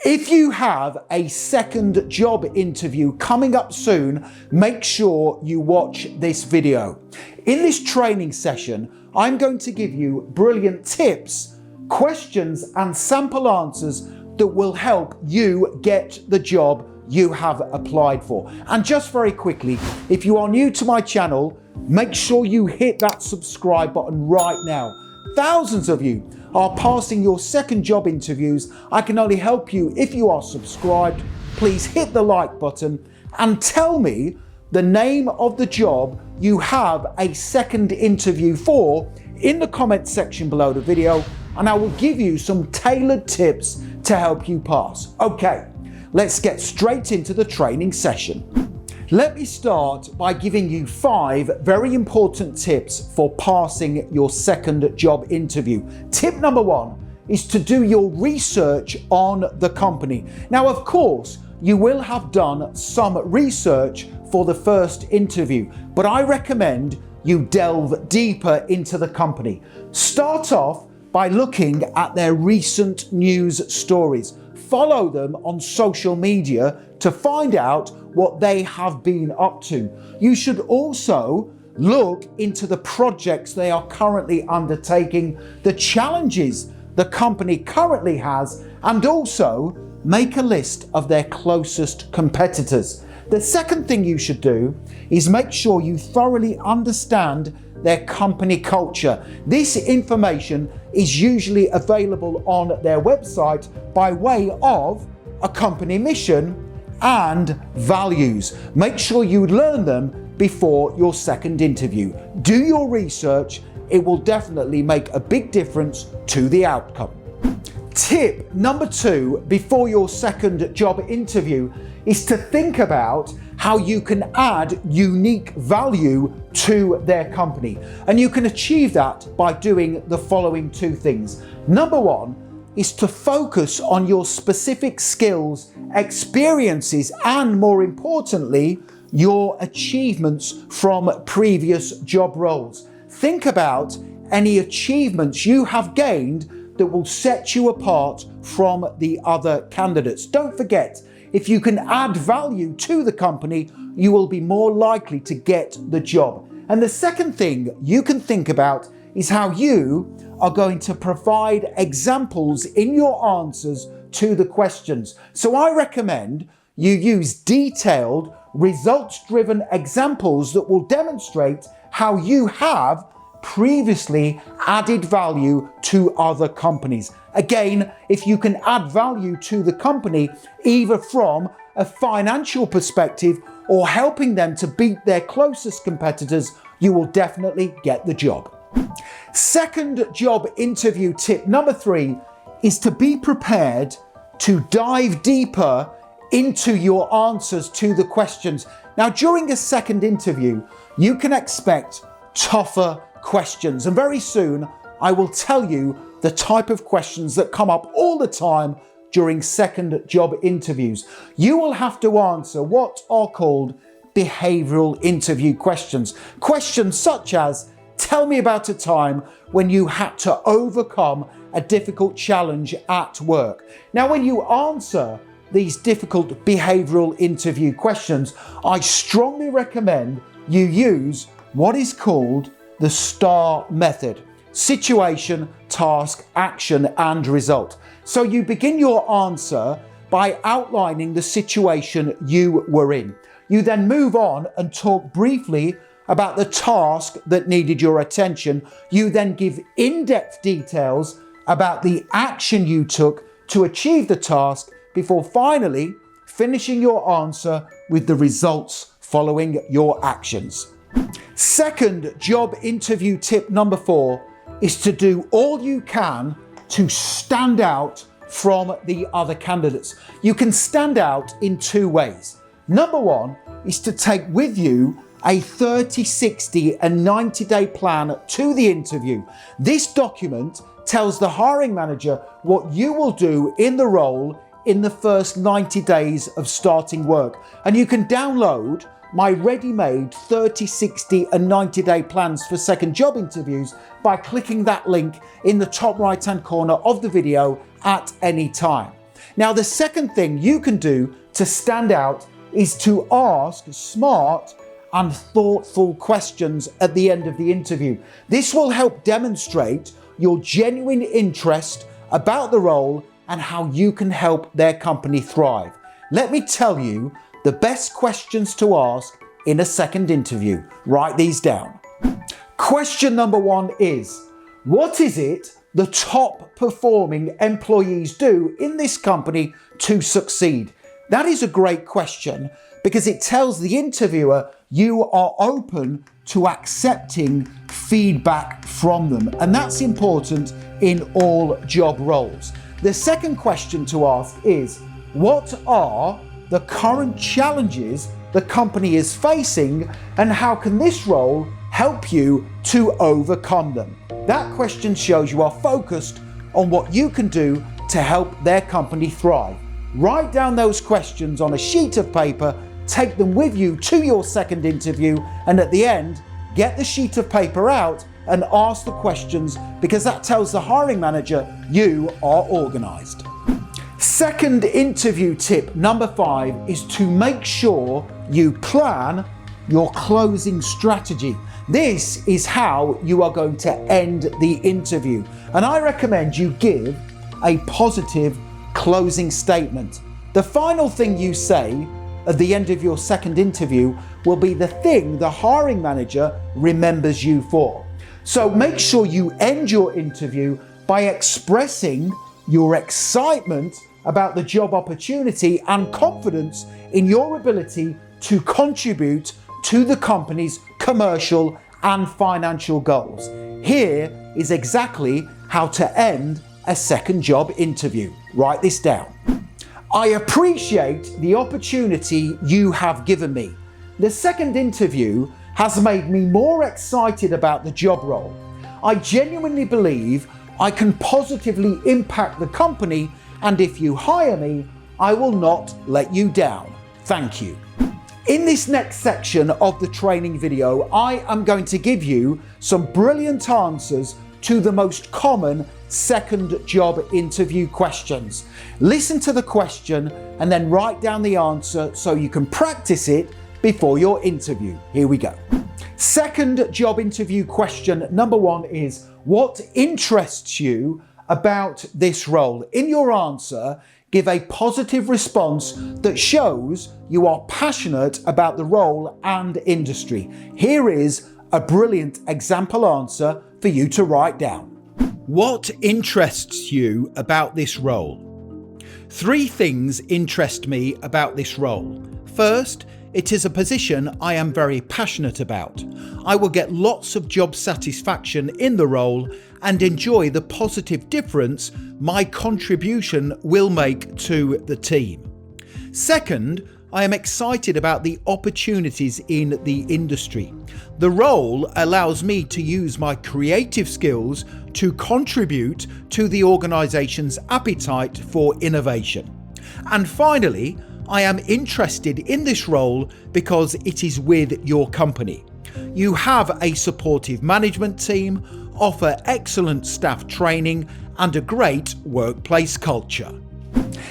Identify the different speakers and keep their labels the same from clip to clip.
Speaker 1: If you have a second job interview coming up soon, make sure you watch this video. In this training session, I'm going to give you brilliant tips, questions and sample answers that will help you get the job you have applied for. And just very quickly, if you are new to my channel, make sure you hit that subscribe button right now. Thousands of you are passing your second job interviews. I can only help you if you are subscribed. Please hit the like button and tell me the name of the job you have a second interview for in the comment section below the video, and I will give you some tailored tips to help you pass. Okay, let's get straight into the training session. Let me start by giving you 5 very important tips for passing your second job interview. Tip number 1 is to do your research on the company. Now, of course, you will have done some research for the first interview, but I recommend you delve deeper into the company. Start off by looking at their recent news stories. Follow them on social media to find out what they have been up to. You should also look into the projects they are currently undertaking, the challenges the company currently has, and also make a list of their closest competitors. The second thing you should do is make sure you thoroughly understand their company culture. This information is usually available on their website by way of a company mission and values. Make sure you learn them before your second interview. Do your research. It will definitely make a big difference to the outcome. Tip number 2 before your second job interview is to think about how you can add unique value to their company. And you can achieve that by doing the following 2 things. Number 1 is to focus on your specific skills, experiences, and more importantly, your achievements from previous job roles. Think about any achievements you have gained that will set you apart from the other candidates. Don't forget, if you can add value to the company, you will be more likely to get the job. And the second thing you can think about is how you are going to provide examples in your answers to the questions. So I recommend you use detailed, results-driven examples that will demonstrate how you have previously added value to other companies. Again, if you can add value to the company, either from a financial perspective or helping them to beat their closest competitors, you will definitely get the job. Second job interview tip number 3 is to be prepared to dive deeper into your answers to the questions. Now, during a second interview, you can expect tougher questions, and very soon I will tell you the type of questions that come up all the time during second job interviews. You will have to answer what are called behavioral interview questions. Questions such as, tell me about a time when you had to overcome a difficult challenge at work. Now, when you answer these difficult behavioral interview questions, I strongly recommend you use what is called the STAR method: situation, task, action, and result. So you begin your answer by outlining the situation you were in. You then move on and talk briefly about the task that needed your attention. You then give in-depth details about the action you took to achieve the task before finally finishing your answer with the results following your actions. Second job interview tip number 4 is to do all you can to stand out from the other candidates. You can stand out in 2 ways. Number 1 is to take with you a 30, 60 and 90-day plan to the interview. This document tells the hiring manager what you will do in the role in the first 90 days of starting work. And you can download my ready-made 30, 60 and 90-day plans for second job interviews by clicking that link in the top right-hand corner of the video at any time. Now, the second thing you can do to stand out is to ask smart and thoughtful questions at the end of the interview. This will help demonstrate your genuine interest about the role and how you can help their company thrive. Let me tell you the best questions to ask in a second interview. Write these down. Question number 1 is, what is it the top performing employees do in this company to succeed? That is a great question because it tells the interviewer you are open to accepting feedback from them, and that's important in all job roles. The second question to ask is, what are the current challenges the company is facing and how can this role help you to overcome them? That question shows you are focused on what you can do to help their company thrive. Write down those questions on a sheet of paper, take them with you to your second interview, and at the end, get the sheet of paper out and ask the questions because that tells the hiring manager you are organized. Second interview tip number 5 is to make sure you plan your closing strategy. This is how you are going to end the interview, and I recommend you give a positive closing statement. The final thing you say at the end of your second interview will be the thing the hiring manager remembers you for. So make sure you end your interview by expressing your excitement about the job opportunity and confidence in your ability to contribute to the company's commercial and financial goals. Here is exactly how to end a second job interview. Write this down. I appreciate the opportunity you have given me. The second interview has made me more excited about the job role. I genuinely believe I can positively impact the company, and if you hire me, I will not let you down. Thank you. In this next section of the training video, I am going to give you some brilliant answers to the most common second job interview questions. Listen to the question and then write down the answer so you can practice it before your interview. Here we go. Second job interview question number 1 is, what interests you about this role? In your answer, give a positive response that shows you are passionate about the role and industry. Here is a brilliant example answer for you to write down. What interests you about this role? 3 things interest me about this role. First, it is a position I am very passionate about. I will get lots of job satisfaction in the role and enjoy the positive difference my contribution will make to the team. Second, I am excited about the opportunities in the industry. The role allows me to use my creative skills to contribute to the organisation's appetite for innovation. And finally, I am interested in this role because it is with your company. You have a supportive management team, offer excellent staff training, and a great workplace culture.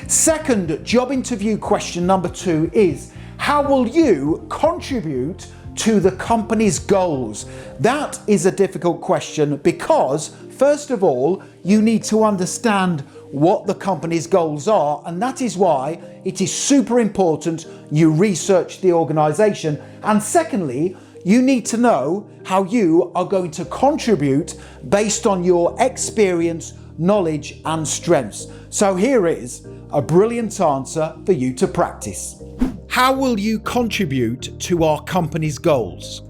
Speaker 1: Second job interview question number 2 is, how will you contribute to the company's goals? That is a difficult question because, first of all, you need to understand what the company's goals are, and that is why it is super important you research the organisation. And secondly, you need to know how you are going to contribute based on your experience, knowledge and strengths. So here is a brilliant answer for you to practice. How will you contribute to our company's goals?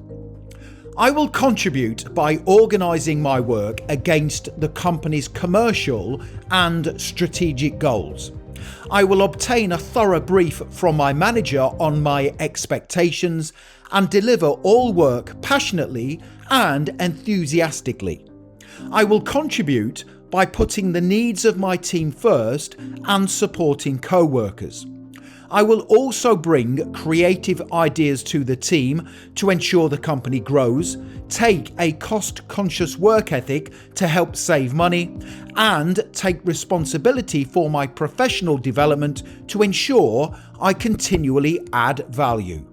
Speaker 1: I will contribute by organising my work against the company's commercial and strategic goals. I will obtain a thorough brief from my manager on my expectations and deliver all work passionately and enthusiastically. I will contribute by putting the needs of my team first and supporting co-workers. I will also bring creative ideas to the team to ensure the company grows, take a cost-conscious work ethic to help save money, and take responsibility for my professional development to ensure I continually add value.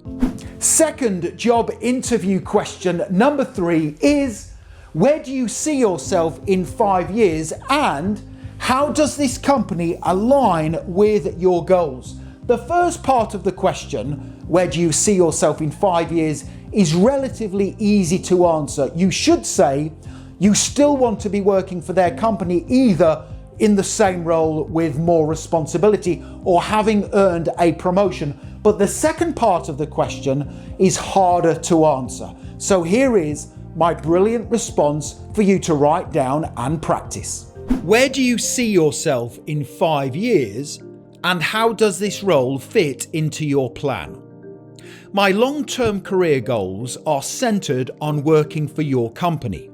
Speaker 1: Second job interview question number 3 is, where do you see yourself in 5 years, and how does this company align with your goals? The first part of the question, where do you see yourself in 5 years, is relatively easy to answer. You should say you still want to be working for their company, either in the same role with more responsibility or having earned a promotion. But the second part of the question is harder to answer. So here is my brilliant response for you to write down and practice. Where do you see yourself in 5 years, and how does this role fit into your plan? My long-term career goals are centered on working for your company.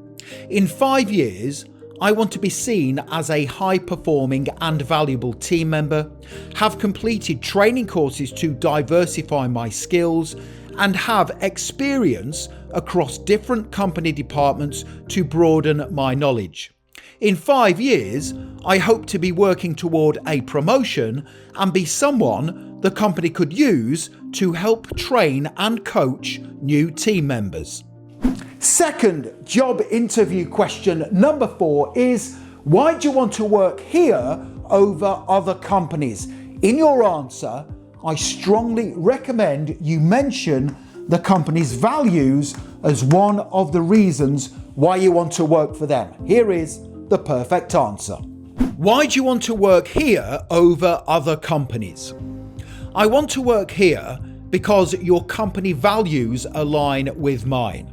Speaker 1: In 5 years, I want to be seen as a high-performing and valuable team member, have completed training courses to diversify my skills, and have experience across different company departments to broaden my knowledge. In 5 years, I hope to be working toward a promotion and be someone the company could use to help train and coach new team members. Second job interview question number 4 is, why do you want to work here over other companies? In your answer, I strongly recommend you mention the company's values as one of the reasons why you want to work for them. Here is the perfect answer. Why do you want to work here over other companies? I want to work here because your company values align with mine.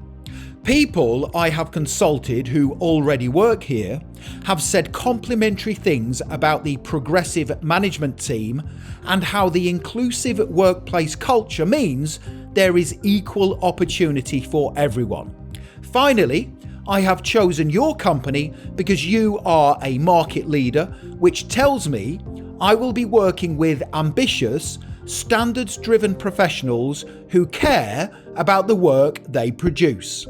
Speaker 1: People I have consulted who already work here have said complimentary things about the progressive management team and how the inclusive workplace culture means there is equal opportunity for everyone. Finally, I have chosen your company because you are a market leader, which tells me I will be working with ambitious, standards-driven professionals who care about the work they produce.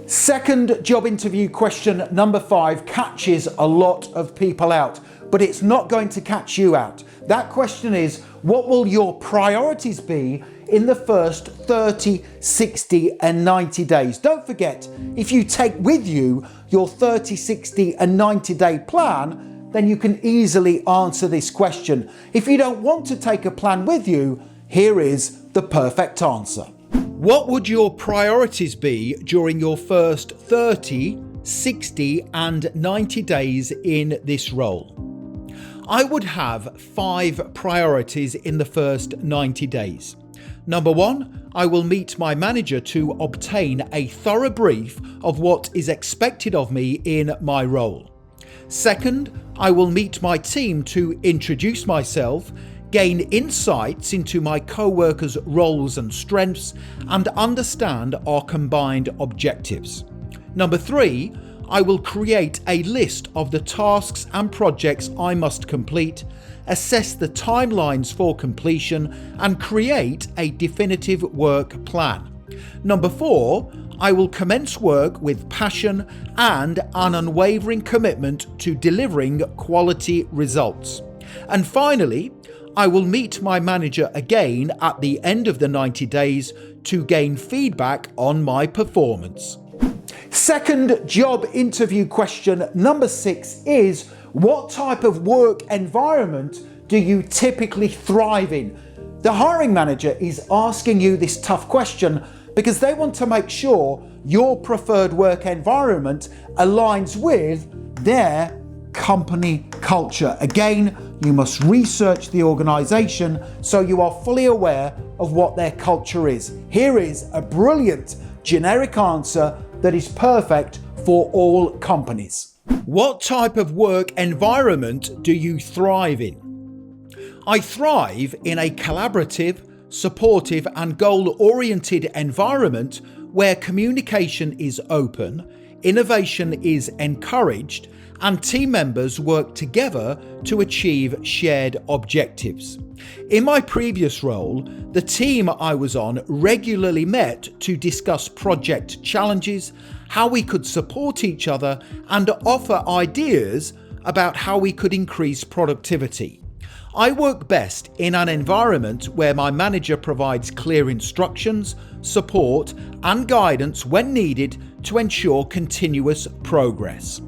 Speaker 1: Second job interview question number 5 catches a lot of people out, but it's not going to catch you out. That question is, what will your priorities be in the first 30, 60 and 90 days? Don't forget, if you take with you your 30, 60 and 90 day plan, then you can easily answer this question. If you don't want to take a plan with you, here is the perfect answer. What would your priorities be during your first 30, 60 and 90 days in this role? I would have 5 priorities in the first 90 days. Number 1, I will meet my manager to obtain a thorough brief of what is expected of me in my role. Second, I will meet my team to introduce myself, gain insights into my co-workers' roles and strengths, and understand our combined objectives. Number 3, I will create a list of the tasks and projects I must complete, assess the timelines for completion, and create a definitive work plan. Number 4, I will commence work with passion and an unwavering commitment to delivering quality results. And finally, I will meet my manager again at the end of the 90 days to gain feedback on my performance. Second job interview question number 6 is, what type of work environment do you typically thrive in? The hiring manager is asking you this tough question because they want to make sure your preferred work environment aligns with their company culture. Again, you must research the organization so you are fully aware of what their culture is. Here is a brilliant generic answer that is perfect for all companies. What type of work environment do you thrive in? I thrive in a collaborative, supportive and goal-oriented environment where communication is open, innovation is encouraged, and team members work together to achieve shared objectives. In my previous role, the team I was on regularly met to discuss project challenges, how we could support each other, and offer ideas about how we could increase productivity. I work best in an environment where my manager provides clear instructions, support, and guidance when needed to ensure continuous progress.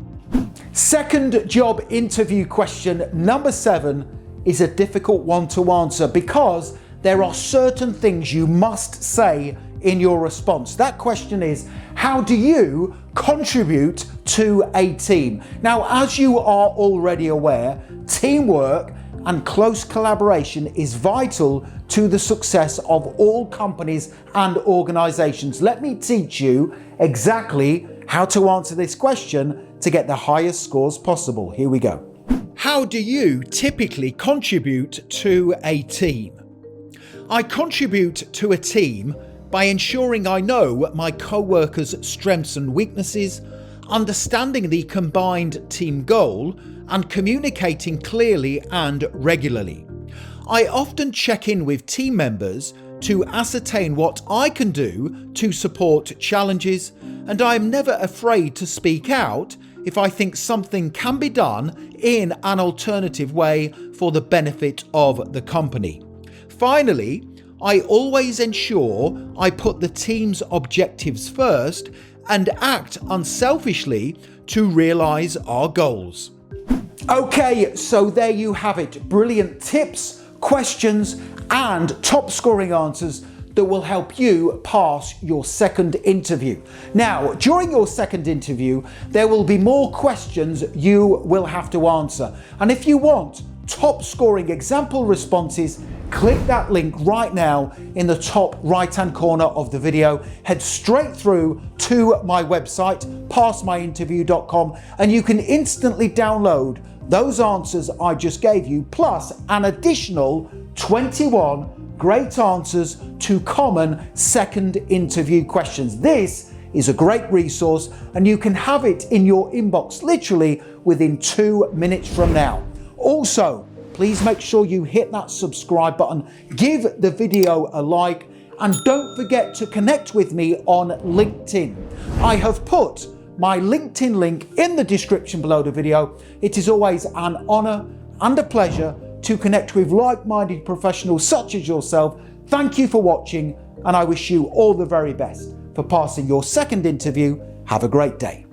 Speaker 1: Second job interview question number 7 is a difficult one to answer because there are certain things you must say in your response. That question is, how do you contribute to a team? Now, as you are already aware, teamwork and close collaboration is vital to the success of all companies and organizations. Let me teach you exactly how to answer this question to get the highest scores possible. Here we go. How do you typically contribute to a team? I contribute to a team by ensuring I know my co-workers' strengths and weaknesses, understanding the combined team goal, and communicating clearly and regularly. I often check in with team members to ascertain what I can do to support challenges, and I am never afraid to speak out if I think something can be done in an alternative way for the benefit of the company. Finally, I always ensure I put the team's objectives first and act unselfishly to realise our goals. Okay, so there you have it. Brilliant tips, questions, and top scoring answers that will help you pass your second interview. Now, during your second interview, there will be more questions you will have to answer. And if you want top scoring example responses, click that link right now in the top right hand corner of the video. Head straight through to my website, passmyinterview.com, and you can instantly download those answers I just gave you, plus an additional 21 great answers to common second interview questions. This is a great resource and you can have it in your inbox literally within 2 minutes from now. Also, please make sure you hit that subscribe button, give the video a like, and don't forget to connect with me on LinkedIn. I have put my LinkedIn link in the description below the video. It is always an honor and a pleasure to connect with like-minded professionals such as yourself. Thank you for watching, and I wish you all the very best for passing your second interview. Have a great day.